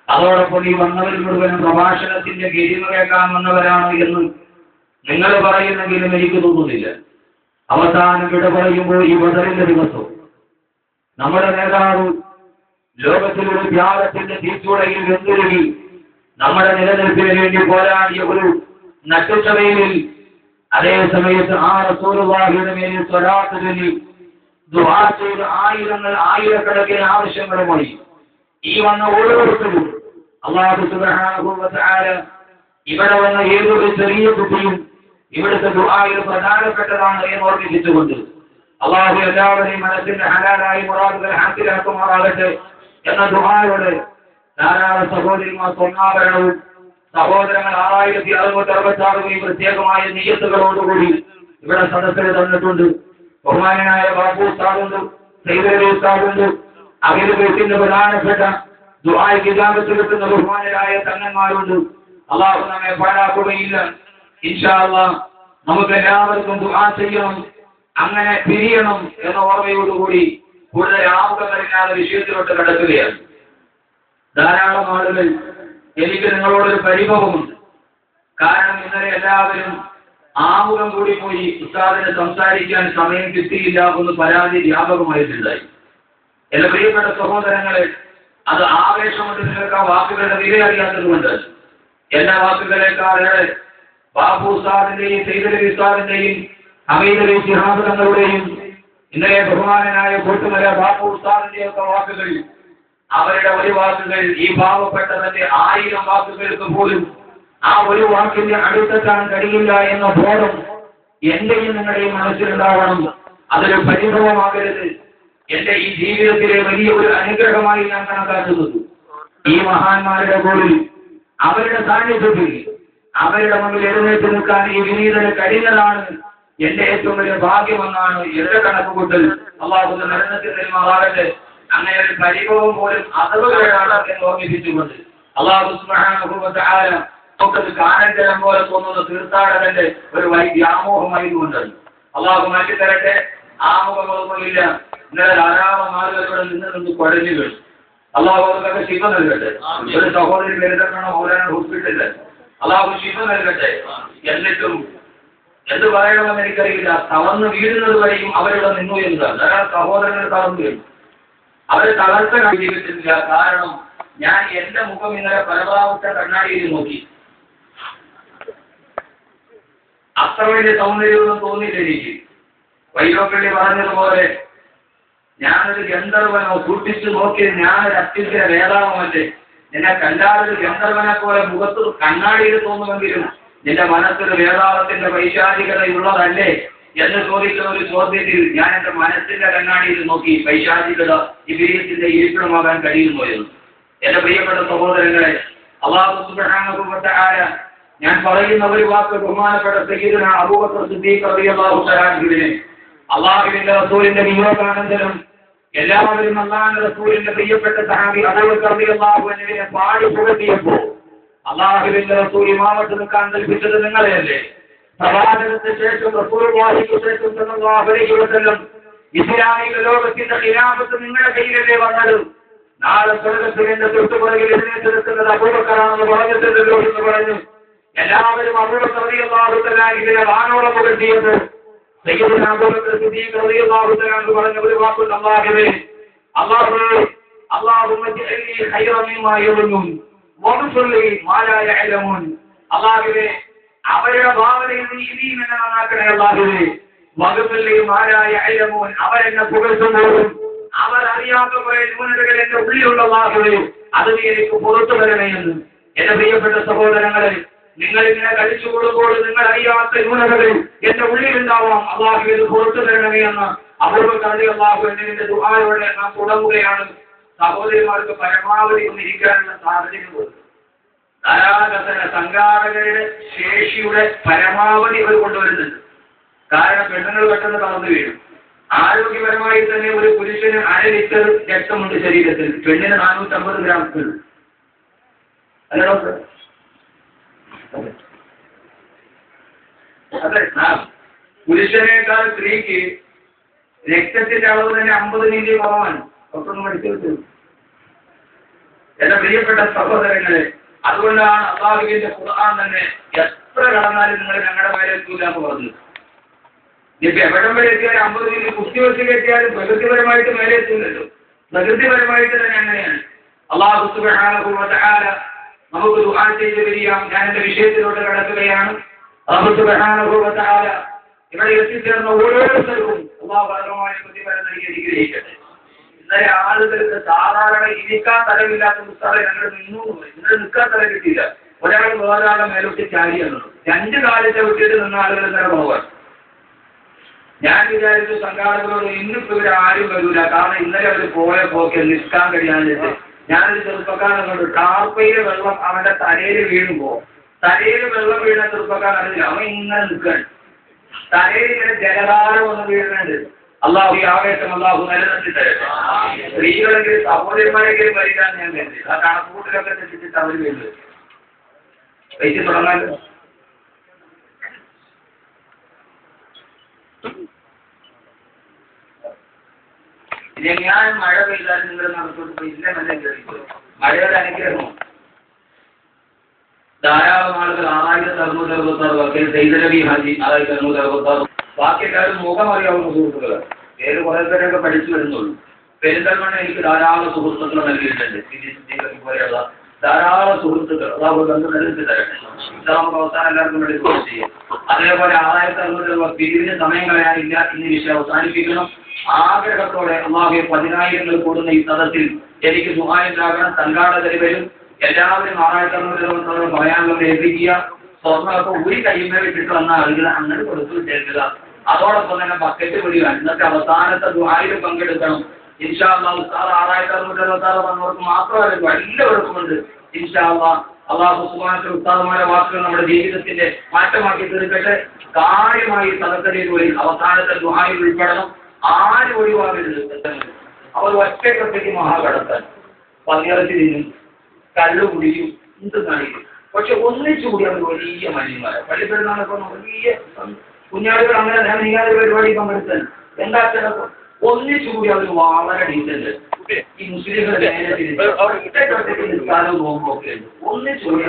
അതോടൊപ്പം ഈ വന്നവർ മുഴുവനും പ്രഭാഷണത്തിന്റെ ഗരിമ കേൾക്കാൻ വന്നവരാണ് എന്ന് നിങ്ങൾ പറയുന്നെങ്കിലും എനിക്ക് തോന്നുന്നില്ല. അവസാനം വിട പറയുമ്പോൾ ഈ ബദറിന്റെ ദിവസം നമ്മുടെ നേതാവ് ലോകത്തിലൊരു ത്യാഗത്തിന്റെ തീച്ചൂടയിൽ വെന്തുരുകി നമ്മുടെ നിലനിൽപ്പിന് വേണ്ടി പോരാടിയ ഒരു നട്ടുച്ചവയിൽ അതേ സമയത്ത് ആ റസൂലുള്ളാഹിയുടെ മേലിൽ സ്വലാത്ത് ചൊല്ലി ദുആ ചെയ്ത് ആയിരക്കണക്കിന് ആവശ്യങ്ങളുമായി ഈ വന്ന ഓരോരുത്തരും അല്ലാഹു സുബ്ഹാനഹു വ തആല ഇവിടെ വന്ന ഏതൊരു ചെറിയ കുട്ടിയും ഇവിടുത്തെ ദുആയിൽ പ്രധാനപ്പെട്ടതാണ് എന്ന് ഓർമ്മിപ്പിച്ചുകൊണ്ട് അല്ലാഹു എല്ലാവരെയും മനസ്സിന്റെ ഹലാലായി മുറാദുകൾ ഹാസിലാക്കുമാറാകട്ടെ എന്ന ദുആയോടെ ധാരാളം സഹോദരിമാർ സ്വർണ്ണാഭരണവും സഹോദരങ്ങൾ 1666 പ്രത്യേകമായ നിയ്യത്തുകളോടുകൂടി ഇവിടെ സദസ്സിൽ തന്നിട്ടുണ്ട്. ബഹുമാനായ ബാബു ഉസ്താദുണ്ട്, സയ്യിദ് ഉസ്താദുണ്ട്, അവരുടെ വീട്ടിന്റെ പ്രധാനപ്പെട്ട ദുആയ്ക്ക് ഇജാബത്ത് കിട്ടുന്ന ബഹുമാനരായ തങ്ങന്മാരുണ്ട്. അല്ലാഹു നമ്മെ പാഴാക്കുകയില്ല. ഇൻഷാ അല്ലാഹ് നമുക്ക് എല്ലാവർക്കും ദുആ ചെയ്യണം, അങ്ങനെ പിരിയണം എന്ന ഓർമ്മയോടുകൂടി കൂടുതൽ ആമുഖങ്ങളില്ലാതെ വിഷയത്തിലോട്ട് കടക്കുകയാണ്. ധാരാളം ആളുകൾ എനിക്ക് നിങ്ങളോടൊരു പരിഭവമുണ്ട്. കാരണം ഇന്നലെ എല്ലാവരും ആമുഖം കൂടി പോയി ഉസ്താദിനെ സംസാരിക്കാൻ സമയം കിട്ടിയില്ല എന്ന് പരാതി വ്യാപകമായിട്ടുണ്ടായി. എന്റെ പ്രിയപ്പെട്ട സഹോദരങ്ങളെ, അത് ആവേശം കൊണ്ട് നിങ്ങൾക്ക് ആ വാക്കുകളുടെ വില അറിയാത്തതുകൊണ്ട് എല്ലാ വാക്കുകളെക്കാളേറെ ബാബു ഉസ്താദിന്റെയും സയ്യിദ് ഉസ്താദിന്റെയും ഹമീദ് അലി ശിഹാബ് തങ്ങളുടെയും ഇന്നലെ ബഹുമാനനായ കൂട്ടുമല ബാബു ഉസ്താദിന്റെയും ഒക്കെ വാക്കുകൾ, അവരുടെ ഒരു വാക്കുകൾ ഈ പാവപ്പെട്ടവന്റെ 1000 വാക്കുകൾക്ക് പോലും ആ ഒരു വാക്കിന്റെ അടുത്തെത്താൻ കഴിയില്ല എന്ന ബോധം എന്റെയും നിങ്ങളുടെയും മനസ്സിലുണ്ടാവണം. അതൊരു പരിഭവമാകരുത്. എന്റെ ഈ ജീവിതത്തിലെ വലിയ ഒരു അനുഗ്രഹമായി ഞാൻ കണക്കാക്കുന്നത് ഈ മഹാന്മാരുടെ കൂടിൽ അവരുടെ സാന്നിധ്യത്തിൽ അവരുടെ മുമ്പിൽ എഴുന്നേറ്റ് നിൽക്കാൻ ഈ വിനീതന് കഴിഞ്ഞതാണ് എന്റെ ഏറ്റവും വലിയ ഭാഗ്യമെന്നാണ് എന്റെ കണക്കുകൂട്ടൽ. അല്ലാഹു നടന്നത്തിൽ നെൽമാറാകട്ടെ. അങ്ങനെ ഒരു പരിഭവം പോലും അതവുകളാണ് എന്ന് ഓർമ്മിപ്പിച്ചുകൊണ്ട് അല്ലാഹു സുബ്ഹാനഹു വ തആല നമുക്കത് കാനജലം പോലെ തോന്നുന്ന തീർത്ഥാടകന്റെ ഒരു വ്യാമോഹമായതുകൊണ്ട് അല്ലാഹു മാറ്റി തരട്ടെ. ആമുഖമൊന്നുമില്ല. ഇന്നലെ ധാരാളം ആളുകൾ ഇവിടെ നിന്ന് കുഴഞ്ഞു വീണു. അല്ലാഹു അവർക്കൊക്കെ ശിഫ നൽകട്ടെ. ഒരു സഹോദരി ലളിതക്കണ്ണ മൗലാന ഹോസ്പിറ്റലിൽ അല്ലാഹു ശിഫ നൽകട്ടെ. എന്നിട്ടും എന്ത് പറയണമെന്ന് എനിക്കറിയില്ല. തളർന്ന് വീഴുന്നത് വരെയും അവരുടെ നിന്നു എന്നതാണ്. ധാരാളം സഹോദരങ്ങൾ തളർന്നു വീണു. അവരെ തളർച്ച ജീവിതത്തില്ല. കാരണം ഞാൻ എന്റെ മുഖം ഇന്നലെ പരമാവസ്ഥ കണ്ണാടിയിൽ നോക്കി. അത്ര വലിയ സൗന്ദര്യമൊന്നും തോന്നിയില്ല എനിക്ക്. വൈലോപ്പള്ളി പറഞ്ഞതുപോലെ ഞാനൊരു ഗന്ധർവനോ സൂക്ഷിച്ചു നോക്കിയത് ഞാനൊരു അത്യുഗ്ര വേദാവമല്ലേ. നിന്നെ കണ്ടാലൊരു ഗന്ധർവനെ പോലെ മുഖത്ത് കണ്ണാടിയിൽ തോന്നുമെങ്കിലും നിന്റെ മനസ്സിൽ വേദാവത്തിന്റെ പൈശാചികതയുള്ളതല്ലേ എന്ന് ചോദിക്കുന്ന ഒരു ചോദ്യത്തിൽ ഞാൻ എന്റെ മനസ്സിന്റെ കണ്ണാടിയിൽ നോക്കി പൈശാചികത ഇബ്ലീസിന്റെ ഇരിപ്പിടമാകാൻ കഴിയുമോ എന്ന്. എന്റെ പ്രിയപ്പെട്ട സഹോദരങ്ങളെ, അല്ലാഹു സുബ്ഹാനഹു വ തആല ഞാൻ പറയുന്ന ഒരു വാക്ക് ബഹുമാനപ്പെട്ട സയ്യിദുനാ അബൂബക്കർ സിദ്ദീഖ് റളിയല്ലാഹു തആല അൻഹുവിനെ അല്ലാഹുവിന്റെ റസൂലിന്റെ വിയോഗാനന്തരം എല്ലാവരും അല്ലാഹുവിന്റെ റസൂലിന്റെ പ്രിയപ്പെട്ട സഹാബി അബൂബക്കർ റളിയല്ലാഹു അൻഹുവിനെ പാടി പുകഴ്ത്തിയപ്പോൾ അല്ലാഹുവിന്റെ റസൂൽ ഇമാമത്ത് നിൽക്കാൻ കൽപ്പിച്ചത് നിങ്ങളെയല്ലേ? പ്രവാചകത്തിന് ശേഷം റസൂലുള്ളാഹിക്ക് ശേഷം സല്ലല്ലാഹു അലൈഹി വസല്ലം ഇസ്ലാമിക ലോകത്തിന്റെ ഖിലാഫത്ത് നിങ്ങളുടെ കയ്യിലല്ലേ വന്നത്? നാളെ സ്വർഗ്ഗത്തിന്റെ തൊട്ടുപുറകിൽ എഴുന്നേറ്റ് നിൽക്കുന്നത് അബൂബക്കറാണെന്ന് പറഞ്ഞിട്ടുണ്ടല്ലോ എന്ന് പറഞ്ഞു എല്ലാവരും അബൂബക്കർ റളിയല്ലാഹു തആല അൻഹുവിനെ വാനോളം പുകഴ്ത്തിയത് സയ്യിദുനാ അബൂബക്കർ സിദ്ദീഖ് റളിയല്ലാഹു തആല അൻഹു പറഞ്ഞ ഒരു വാക്കുണ്ട്, അല്ലാഹുമ്മ ജഅൽനി ഖൈറൻ മിമ്മാ യظنون വഗ്ഫിർ ലി മാ ലാ യഅലമൂൻ. അല്ലാഹുവേ, അവരുടെ ഭാവനയിൽ നീ ഇനിയും എന്നെ നന്നാക്കണേ. അല്ലാഹുവേ, വഗ്ഫിർ ലി മാ ലാ യഅലമൂൻ. അവരെന്നെ പുകഴ്ത്തുമ്പോഴും അവർ അറിയാത്ത കുറെ ന്യൂനതകൾ എന്റെ ഉള്ളിലുള്ള അല്ലാഹുവേ, അത് നീ എനിക്ക് പുറത്തു തരണേ എന്ന്. എന്റെ പ്രിയപ്പെട്ട സഹോദരങ്ങളെ, നിങ്ങൾ ഇങ്ങനെ കഴിച്ചുകൊള്ളുമ്പോൾ നിങ്ങൾ അറിയാത്ത ന്യൂനതകൾ എന്റെ ഉള്ളിലുണ്ടാവാം. അല്ലാഹു ഇത് പുറത്തു തരണമേ എന്ന് അബൂബക്കർ റളിയല്ലാഹു അൻഹുവിന്റെ ദുആയോടെ നാം തുടങ്ങുകയാണ്. സഹോദരിമാർക്ക് പരമാവധി ഒന്നിരിക്കാനുള്ള സാഹചര്യം കൊടുക്കും. ധാരാളം സംഘാടകരുടെ ശേഷിയുടെ പരമാവധി അവർ കൊണ്ടുവരുന്നുണ്ട്. കാരണം പെണ്ണുങ്ങൾ പെട്ടെന്ന് തളർന്നു വീഴും. ആരോഗ്യപരമായി തന്നെ ഒരു പുരുഷന് 1/2 ലിറ്റർ രക്തമുണ്ട് ശരീരത്തിൽ, പെണ്ണിന് 450 ഗ്രാം ഉണ്ട്. അല്ല ഡോക്ടർ? അതെ, പുരുഷനേക്കാൾ സ്ത്രീക്ക് രക്തത്തിന്റെ അളവ് തന്നെ 50 മില്ലി കുറവാണ്. ഡോക്ടർ ഒന്ന് പഠിച്ചു. എന്റെ പ്രിയപ്പെട്ട സഹോദരങ്ങളെ, അതുകൊണ്ടാണ് അല്ലാഹുവിന്റെ ഖുർആൻ തന്നെ എത്ര കടന്നാലും നിങ്ങൾ ഞങ്ങളുടെ മേലെ എത്തൂല എന്ന് പറഞ്ഞു. ഇപ്പൊ എവിടം വരെ എത്തിയാലും 50 മിനിറ്റ് കുത്തിവെച്ച് കെട്ടിയാലും പ്രകൃതിപരമായിട്ട് മേലെ എത്തുന്നല്ലോ. പ്രകൃതിപരമായിട്ട് തന്നെ അങ്ങനെയാണ്. അല്ലാഹു സുബ്ഹാനഹു വ തആല നമുക്ക് ദുആ ചെയ്ത് വരികയാം. ഞാൻ എന്റെ വിഷയത്തിലോട്ട് കടക്കുകയാണ്. അല്ലാഹു സുബ്ഹാനഹു വ തആല ഇവിടെ എത്തിച്ചേർന്ന ഓരോരുത്തർക്കും അല്ലാഹു പരമമായ പ്രതിഫലം നൽകി അനുഗ്രഹിക്കട്ടെ. ഇന്നലെ ആളുകൾക്ക് സാധാരണ ഇരിക്കാൻ സ്ഥലമില്ലാത്ത പുസ്തകം ഞങ്ങൾ ഇന്നലെ നിൽക്കാൻ സ്ഥലം കിട്ടിയില്ല. ഒരാൾ വേറൊരാളെ മേലോട്ട് ചാടിയാണ്. 2 കാലത്തെ വിട്ടിട്ട് നിന്ന ആളുകൾ ഇന്നലെ പോകാൻ. ഞാൻ വിചാരിച്ചു സംഘാടകരോട് ഇന്നിപ്പോ ഇവർ ആരും വരൂല, കാരണം ഇന്നലെ അവർ പോയ പോക്കെ നിൽക്കാൻ കഴിയാഞ്ഞിട്ട് ഞാനൊരു ചെറുപ്പക്കാരൻ കണ്ടു. ടാർപ്പയിലെ വെള്ളം അവന്റെ തലയിൽ വീഴുമ്പോ തലയിൽ വെള്ളം വീഴുന്ന ചെറുപ്പക്കാരൻ അറിയില്ല, അവൻ ഇങ്ങനെ നിൽക്കുകയാണ്. തലയിൽ ഇങ്ങനെ ജലധാരം ഒന്ന് വീഴുന്നുണ്ട്. അള്ളാഹു ഈ ആവേശം അള്ളാഹു നിലനിർത്തി തരട്ടെ. സ്ത്രീകളെങ്കിലും സഹോദരന്മാരെങ്കിലും വരിക്കാൻ ഞാൻ കരുതി. ആ കണക്കൂട്ടിലൊക്കെ തെറ്റിച്ചിട്ട് അവർ വരുന്നത് കഴിച്ച് തുടങ്ങാലോ. ഞാൻ മഴ പെയ്താൽ നിങ്ങൾ നടത്തോട്ട് ഇല്ല നല്ല കേൾക്കും. മഴയുടെ അനുഗ്രഹം ധാരാളം ആളുകൾ 6666 വക്കീൽ സൈദലവി ഹാജി 6666. ബാക്കി എല്ലാവരും മുഖം അറിയാവുന്ന സുഹൃത്തുക്കൾ. പേര് കുറെ പേരൊക്കെ പഠിച്ചു വരുന്നുള്ളൂ. പെരിന്തൽമണ്ണ എനിക്ക് ധാരാളം സുഹൃത്തുക്കൾ നൽകിയിട്ടുണ്ട്. പോലെയുള്ള ധാരാളം സുഹൃത്തുക്കൾ അതാവ് ബന്ധം നിലനിർത്തി തരട്ടെ. നമുക്ക് അവസാനം എല്ലാവർക്കും വേണ്ടി ദുആ ചെയ്യാം. അതേപോലെ 6666 പിരിവിന് സമയം കളയാനില്ല. ഇന്ന് വിഷയം അവസാനിപ്പിക്കണം. ആഗ്രഹത്തോടെ അല്ലാഹുവേ 10,000 കൂടുന്ന ഈ സദസ്സിൽ എനിക്ക് ദുആയുണ്ടാകണം. സംഘാടകർ വരും. എല്ലാവരും 6666 പറയാനുള്ളത് ഏൽപ്പിക്കുക. സ്വർണ്ണമൊക്കെ ഒരു കൈമേൽ ഇട്ടിട്ട് വന്ന ആളുകൾ അങ്ങനെ കൊടുത്തു ചേർക്കുക. അതോടൊപ്പം തന്നെ ബക്കറ്റ് വിടുക. ഇന്നത്തെ അവസാനത്തെ ദുആയിൽ പങ്കെടുക്കണം. ഇൻഷാ അല്ലാഹ്. ഉസ്താദ് 6666 വന്നവർക്ക് മാത്രമല്ല എല്ലാവർക്കും ഉണ്ട്. ഇൻഷാ അല്ലാഹ്. അല്ലാഹു സുബ്ഹാനഹു ഉസ്താദുമാരുടെ വാക്കുകൾ നമ്മുടെ ജീവിതത്തിന്റെ മാറ്റമാക്കി തീർക്കട്ടെ. കാര്യമായി സദസ്സരിൽ അവസാനത്തെ ദുആയിൽ ഉൾപ്പെടണം. ആരും ഒഴിവാകരുത്. അവർ ഒറ്റക്കൊറ്റയ്ക്ക് മഹാകടത്താൻ പന്നിയിറച്ചി തിന്നും, കള്ളു കുടിക്കും, എന്ത് കാണിക്കും. പക്ഷെ ഒന്നിച്ചുകൂടി അവർ വലിയ മനുഷ്യന്മാരെ പള്ളിപ്പെരുന്നാളൊക്കെ വലിയ കുഞ്ഞാടുകൾ അങ്ങനെ നീങ്ങാതെ പരിപാടി പങ്കെടുത്താൻ എന്താ ഒന്നിച്ചുകൂടി അവർ വളരെ ഡീസന്റ്. ഈ മുസ്ലിങ്ങളുടെ നിസ്കാരവും നോമ്പും ഒക്കെ ഉണ്ട്. ഒന്നിച്ചുകൂടി